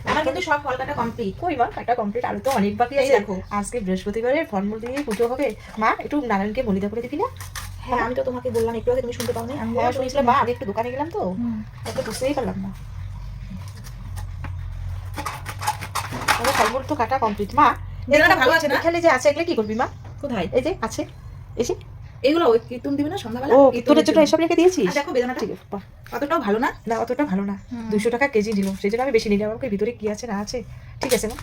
আমার কিন্তু সব ফল কাটা কমপ্লিট। কই মা কাটা কমপ্লিট, আরো তো অনেক বাকি আছে। দেখো আজকে বৃহস্পতিবারে ফলমূল দিয়ে পুজো হবে। মা একটু নারায়ণকে মলিদা করে দিবি না? হ্যাঁ আমি তো তোমাকে বললাম একটু আগে, তুমি শুনতে পাওনি? আমি হ্যাঁ শুনেছিলাম মা, আমি একটু দোকানে গেলাম তো এত বুঝতেই পারলাম না। তবে ফলমূল তো কাটা কমপ্লিট। মা বেদানাটা ভালো আছে না? এখানে যে আছে এগুলো কি করবি মা? কোথায়? এই যে আছে, এই যে এগুলো ওই কীর্তন দিবে না সন্ধ্যাবেলা? ও তোর জন্য এসব রেখে দিয়েছিস? দেখো বেদানাটা ঠিক আছে, বাহ। অতটাও ভালো না। না অতটা ভালো না, 200 টাকা কেজি নিল, সেই জন্য আমি বেশি নিলাম। আমাকে ভিতরে কি আছে না আছে ঠিক আছে না,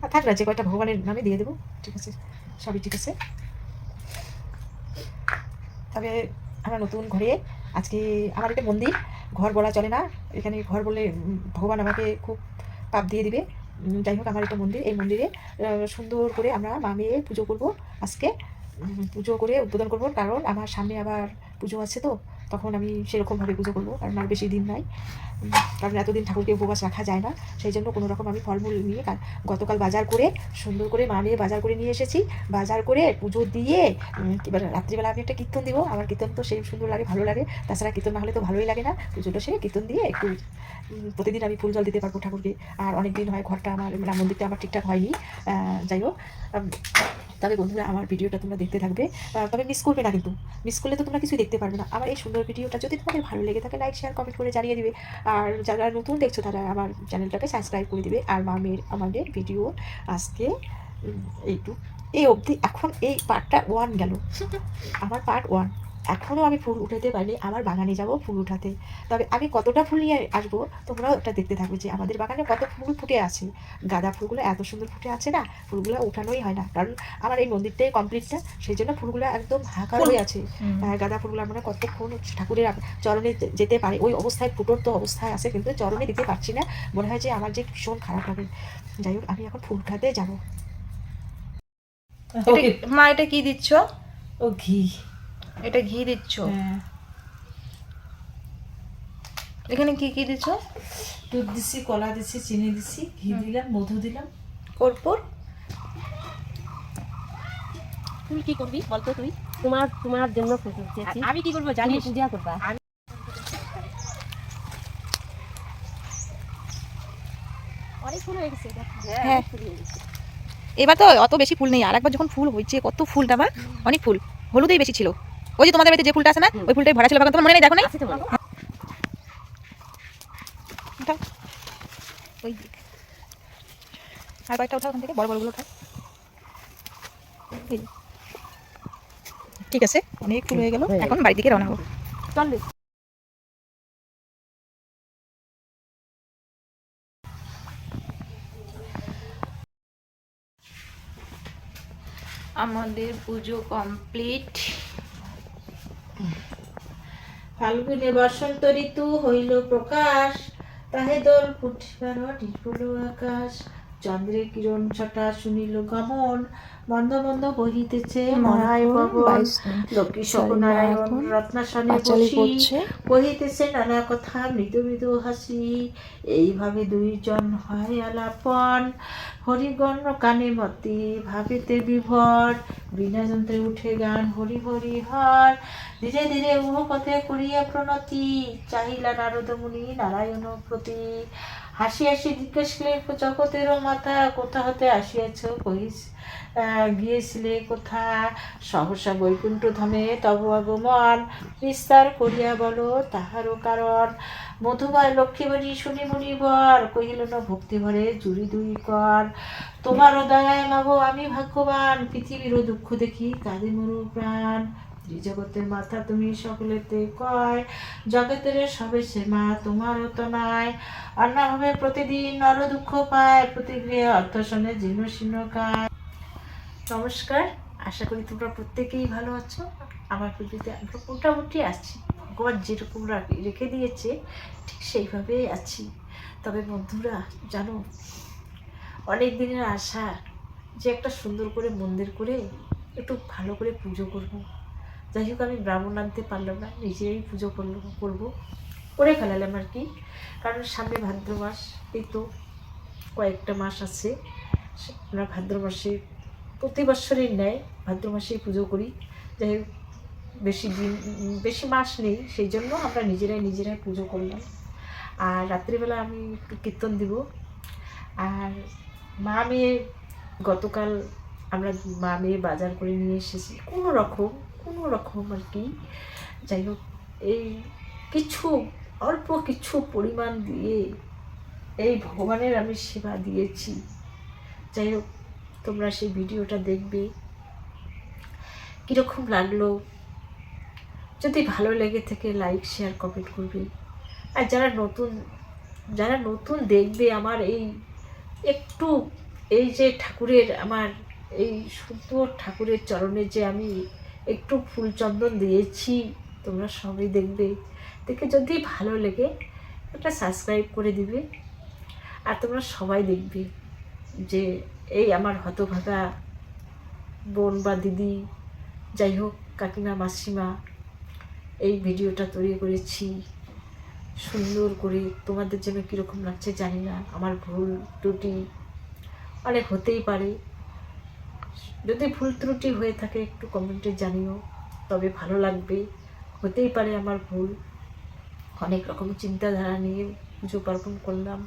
আর থাক না, যে কয়টা ভগবানের নামে দিয়ে দেবো, ঠিক আছে, সবই ঠিক আছে। তবে আমার নতুন ঘরে আজকে, আমার একটা মন্দির, ঘর বলা চলে না এখানে, ঘর বললে ভগবান আমাকে খুব পাপ দিয়ে দিবে। যাই হোক, আমার একটা মন্দির, এই মন্দিরে সুন্দর করে আমরা মা মেয়ে পুজো করবো আজকে। পুজো করে উদ্বোধন করবো, কারণ আমার সামনে আবার পুজো আছে তো, তখন আমি সেরকমভাবে পুজো করবো, কারণ আর বেশি দিন নাই। কারণ এতদিন ঠাকুরকে উপবাস রাখা যায় না, সেই জন্য কোনো রকম আমি ফলমূল নিয়ে গতকাল বাজার করে সুন্দর করে মা মেয়ে বাজার করে নিয়ে এসেছি। বাজার করে পুজো দিয়ে এবার রাত্রিবেলা আমি একটা কীর্তন দিব। আমার কীর্তন তো সেই সুন্দর লাগে, ভালো লাগে, তাছাড়া কীর্তন না হলে তো ভালোই লাগে না। পুজোটা সে কীর্তন দিয়ে একটু প্রতিদিন আমি ফুল জল দিতে পারবো ঠাকুরকে। আর অনেক দিন হয় ঘরটা আমার, রাম মন্দিরটা আমার ঠিকঠাক হয়নি। যাই হোক, তবে বন্ধুরা আমার ভিডিওটা তোমরা দেখতে থাকবে, তবে মিস করবে না কিন্তু। মিস করলে তো তোমরা কিছুই দেখতে পারবে না। আমার এই সুন্দর ভিডিওটা যদি তোমাদের ভালো লেগে থাকে, লাইক শেয়ার কমেন্ট করে জানিয়ে দিবে। আর যারা নতুন দেখছো তারা আমার চ্যানেলটাকে সাবস্ক্রাইব করে দিবে। আর মামের আমাদের ভিডিও আজকে এইটুক, এই অবধি। এখন এই পার্টটা 1 গেল, আমার পার্ট 1। এখনও আমি ফুল উঠাতে পারিনি, আমার বাগানে যাব ফুল উঠাতে। তবে আমি কতটা ফুল নিয়ে আসবো তোমরাও ওটা দেখতে থাকবে, যে আমাদের বাগানে কত ফুল ফুটে আছে। গাঁদা ফুলগুলো এত সুন্দর ফুটে আছে না, ফুলগুলো উঠানোই হয় না, কারণ আমার এই মন্দিরটাই কমপ্লিটটা, সেই জন্য ফুলগুলো একদম হাহাকার হয়ে আছে। গাঁদা ফুলগুলো আমরা কতক্ষণ ঠাকুরের চরণে যেতে পারে, ওই অবস্থায় ফুটোর তো অবস্থায় আছে, কিন্তু চরণে দিতে পারছি না। মনে হয় যে আমার যে ভীষণ খারাপ লাগে। যাই হোক, আমি এখন ফুল উঠাতে যাবো। মা এটা কি দিচ্ছ? ও ঘি, এটা ঘি দিচ্ছ? হ্যাঁ। এখানে কি কি দিচ্ছ? দুধ দিছি, কলা দিছি, চিনি দিছি, ঘি দিলাম, মধু দিলাম, কর্পূর। তুমি কি করবি বলতো? তুই তোমার তোমার জন্য চেয়েছি। আমি কি করবো জানিস? পূজা করবা। অনেক ফুল হয়ে গেছে। হ্যাঁ এবার তো অত বেশি ফুল নেই, আর একবার যখন ফুল হয়েছে কত ফুলটা বা অনেক ফুল, হলুদেই বেশি ছিল। ওই যে তোমাদের বাড়িতে যে ফুলটা আছে না, ওই ফুলটাই ভরা ছিল বাগান, তোমার মনে নেই? দেখো নাই? উঠাও। ওই দিক। আর কয়েকটা উঠাও ওখান থেকে, বড় বড়গুলো উঠাও। ঠিক আছে, অনেক ফুল হয়ে গেল, এখন বাড়ির দিকে রওনা হবো। চল। আমাদের পুজো কমপ্লিট। ফাল্গুনে বসন্ত ঋতু হইল প্রকাশ, তাহে দোল ফুটিবার নির্মল আকাশ। চন্দ্রের কিরণ ছটা শুনিল গমন, মন্দ মন্দ বহিতেছে মহায় পবন। লক্ষ্মী সত্যনারায়ণ রত্নাসনে বসি, বহিতেছে নানা কথা মৃদু মৃদু হাসি। এইভাবে দুইজন হয় আলাপন, হরিগণ কানে মতি ভাবিতে বিভর। বিনা যন্ত্রে উঠে গান হরি হরি হর, ধীরে ধীরে উহ পথে করিয়া প্রণতি। চাহিলা নারদ মুনি নারায়ণ প্রতি, হাসি হাসি জিজ্ঞেস করলেন জগতেরও মাথা, কোথা হতে আসিয়াছ কহিস গিয়েছিলে কোথা। সহসা বৈকুণ্ঠ ধামে তব আগমন, বিস্তার করিয়া বলো তাহারও কারণ। মধুময় লক্ষ্মীমণি শুনি মুনিবর, কহিল না ভক্তি ভরে জুড়ি দুই কর। তোমারও দয়ায় মাগো আমি ভাগ্যবান, পৃথিবীরও দুঃখ দেখি কাঁদে মরু প্রাণ। ত্রিজগতের মাথা তুমি সকলেতে কয়, জগতের সবে সে মা তোমারও তো নাই। অন্যভাবে প্রতিদিন নর দুঃখ পায়, প্রতিগৃহে অর্থশনে জীর্ণ শীর্ণ কায়। নমস্কার, আশা করি তোমরা প্রত্যেকেই ভালো আছো। আমার পুজোতে আমরা মোটামুটি আছি, ভগবান যেরকম রেখে দিয়েছে ঠিক সেইভাবেই আছি। তবে বন্ধুরা জানো, অনেক দিনের আশা যে একটা সুন্দর করে মন্দির করে একটু ভালো করে পুজো করব। যাই হোক, আমি ব্রাহ্মণ আনতে পারলাম না, নিজেই পুজো করবো, করে ফেলালাম আর কি। কারণ সামনে ভাদ্র মাস, এই তো কয়েকটা মাস আছে। আমরা ভাদ্র মাসে প্রতি বছরের ন্যায় ভাদ্র মাসেই পুজো করি। যাই হোক, বেশি মাস নেই, সেই জন্য আমরা নিজেরাই পুজো করলাম। আর রাত্রিবেলা আমি একটু কীর্তন দিব, আর মা মেয়ে গতকাল আমরা মা মেয়ে বাজার করে নিয়ে এসেছি কোনো রকম আর কি। যাই হোক, এই কিছু অল্প কিছু পরিমাণ দিয়ে এই ভগবানের আমি সেবা দিয়েছি। যাই হোক, তোমরা সেই ভিডিওটা দেখবে, কীরকম লাগলো যদি ভালো লেগে থাকে লাইক শেয়ার কমেন্ট করবে। আর যারা নতুন দেখবে আমার এই যে ঠাকুরের, আমার এই সুন্দর ঠাকুরের চরণে যে আমি একটু ফুল চন্দন দিয়েছি, তোমরা সবাই দেখবে, দেখে যদি ভালো লেগে একটা সাবস্ক্রাইব করে দিবে। আর তোমরা সবাই দেখবে যে এই আমার হতভাগা বোন বা দিদি, যাই হোক কাকিমা মাসিমা, এই ভিডিওটা তৈরি করেছি সুন্দর করে। তোমাদের জন্য কীরকম লাগছে জানি না, আমার ভুল ত্রুটি অনেক হতেই পারে। যদি ভুল ত্রুটি হয়ে থাকে একটু কমেন্টে জানিও, তবে ভালো লাগবে। হতেই পারে আমার ভুল, অনেক রকম চিন্তাধারা নিয়ে পুজো পার্বণ করলাম।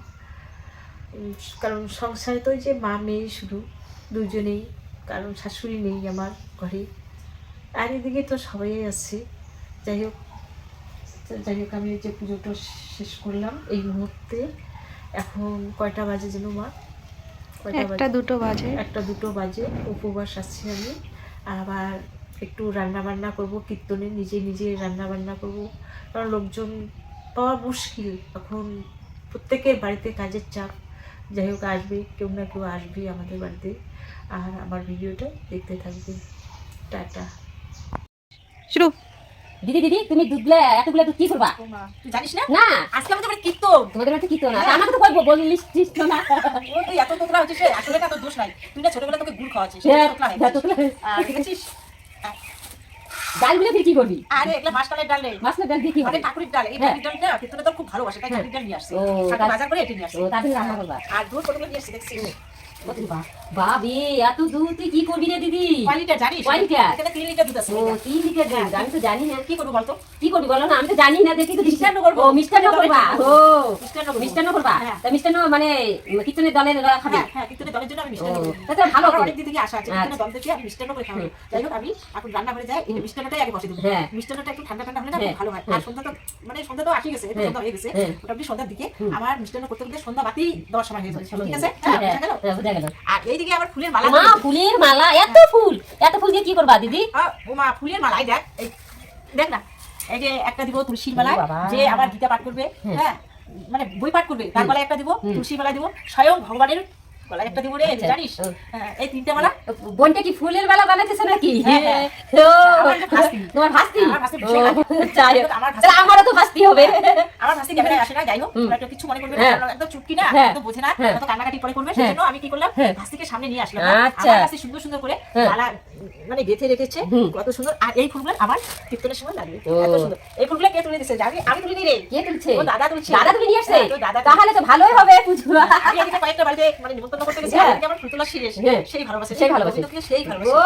কারণ সংসারে তো যে মা মেয়ে শুধু দুজনেই, কারণ শাশুড়ি নেই আমার ঘরে, আর এদিকে তো সবাই আছে। যাই হোক আমি যে পুজোটা শেষ করলাম এই মুহূর্তে। এখন কয়টা বাজে যেন মা? একটা দুটো বাজে। উপবাস আছি আমি। আবার একটু রান্না করব, কীর্তনে নিজে রান্না করব, কারণ লোকজন পাওয়া মুশকিল এখন, প্রত্যেকের বাড়িতে কাজের চাপ। যাই হোক, আসবে কেউ না কেউ আসবে আমাদের বাড়িতে। আর আমার ভিডিওটা দেখতে থাকবে। টাটা। শুরু। দিদি তুমি দুধলে এতগুলো দুধ কি করবা? তুই জানিস না? না, আজকে আমাদের বাড়ি কীর্তন। তোমাদের বাড়িতে কি তো না, তা আমাকে তো কইবো, বলিস তো না। ও তুই এত তোতলা হচ্ছিস, আসলে না তোর দোষ নাই, তুই না ছোটবেলা তোকে গুড় খাওয়াচ্ছিস, হ্যাঁ, তোতলা হয়ে গেছিস। আর দেখেছিস ডালগুলো দিয়ে কি করবি? আরে এগুলা মাসকালের ডাল রে, মাছটা ডাল দিয়ে কি হবে? মানে ঠাকুরের ডাল। এই ঠাকুরের ডাল না কীর্তনে তো খুব ভালোবাসে, তাই ঠাকুরের ডাল নিয়ে আসছে। ও, ঠাকুর বাজার করে এটি নিয়ে আসছে। ও, তাদের রান্না করবা। আর দুধ কতগুলো নিয়ে আসছে দেখছিস? বাবে এত দুধ তুই কি করবি রে দিদি? কয় লিটার জানিস? কয় লিটার? এখানে 3 লিটার দুধ আছে। ও 3 লিটার দুধ, আমি তো জানি না। কি করবো বলতো? কি করবি বলো না, আমি তো জানি না। দেখি তো মিষ্টান্ন করবো। ও মিষ্টান্ন করবা। ও মিষ্টান্ন করবো। মিষ্টান্ন করবা। হ্যাঁ। তা মিষ্টান্ন মানে কীর্তনের দলের খাবে? হ্যাঁ কীর্তনের দলের জন্য আমি মিষ্টান্ন ও, করবো। তা তো ভালো আমার তো। অনেক দিন থেকে আশা আছে কীর্তনের দল থেকে আমি মিষ্টান্ন করে খাবো। যাই হোক, আমি এখন রান্না করে যাই, এই মিষ্টান্নটাই আগে বসে দেবো। হ্যাঁ। মিষ্টান্নটা একটু ঠান্ডা হলে না হ্যাঁ। খুব ভালো হয়। আর সন্ধ্যা তো আসি গেছে, হ্যাঁ। সন্ধ্যা হয়ে গেছে। হ্যাঁ। মোটামুটি সন্ধ্যার দিকে আমার মিষ্টান্ন করতে সন্ধ্যা বাতি দেওয়ার সময় হয়ে যাবে। ঠিক আছে? হ্যাঁ, বুঝা গেল? বুঝা গেল। আর এইদিকে আমার ফুলের মালা। মা ফুলের মালা, এত ফুল দিয়ে কি করবা দিদি? ওমা ফুলের মালাই দেখ না, এই যে একটা দিব তুলসীর মালা, ও বাবা। যে আমার গীতা পাঠ করবে, হ্যাঁ। হ্যাঁ মানে বই পাঠ করবে, তার গলায় একটা দিব, তুলসীর মালা দিব, স্বয়ং ভগবানের গলায় একটা দিব রে, আচ্ছা। জানিস? ও। হ্যাঁ, এই 3টে মালা। বোনটা কি ফুলের মালা বানাতেছে নাকি? হ্যাঁ, হ্যাঁ। ও, আমার একটা ভাস্তি। তোমার ভাস্তি? আমার ভাস্তি বিশেষ লাগে। যাই হোক, আমার ভাস্তি। তাহলে আমারও তো ভাস্তি হবে। আমার ভাস্তি ক্যামেরায় আসে না, যাই হোক তোমরা একটু কিছু মনে করবে না, হ্যাঁ। কারণ একদম চুটকি না, হ্যাঁ। একদম বোঝে না, হ্যাঁ। কত কান্নাকাটি পরে করবে, হ্যাঁ। সেজন্য আমি কি করলাম, হ্যাঁ। ভাস্তিকে সামনে নিয়ে আসলাম। আচ্ছা। আমার ভাস্তি সুন্দর করে হ্যাঁ। মালা মানে গেঁথে রেখেছে, হুম। কত সুন্দর। আর এই ফুলগুলো আমার কীর্তনের সময় লাগবে, ও। এত সুন্দর। এই ফুলগুলো কে তুলে দিছে? আমি তুলি রে। কে তুলছে? ও দাদা তুলছে। দাদা তুমি নিয়ে আসছে? হ্যাঁ, তো দাদা তাহলে তো ভালোই হবে পুজো। আমি এদিকে কয়েকটা বাড়িতে মানে নিমন্ত্রণ করতে গেছি, হ্যাঁ। আর এদিকে আমার ফুল তোলা শেষ। হ্যাঁ। সেই ভালোবাসে, সেই ভালোবাসে। সেই ভালোবাসে। ও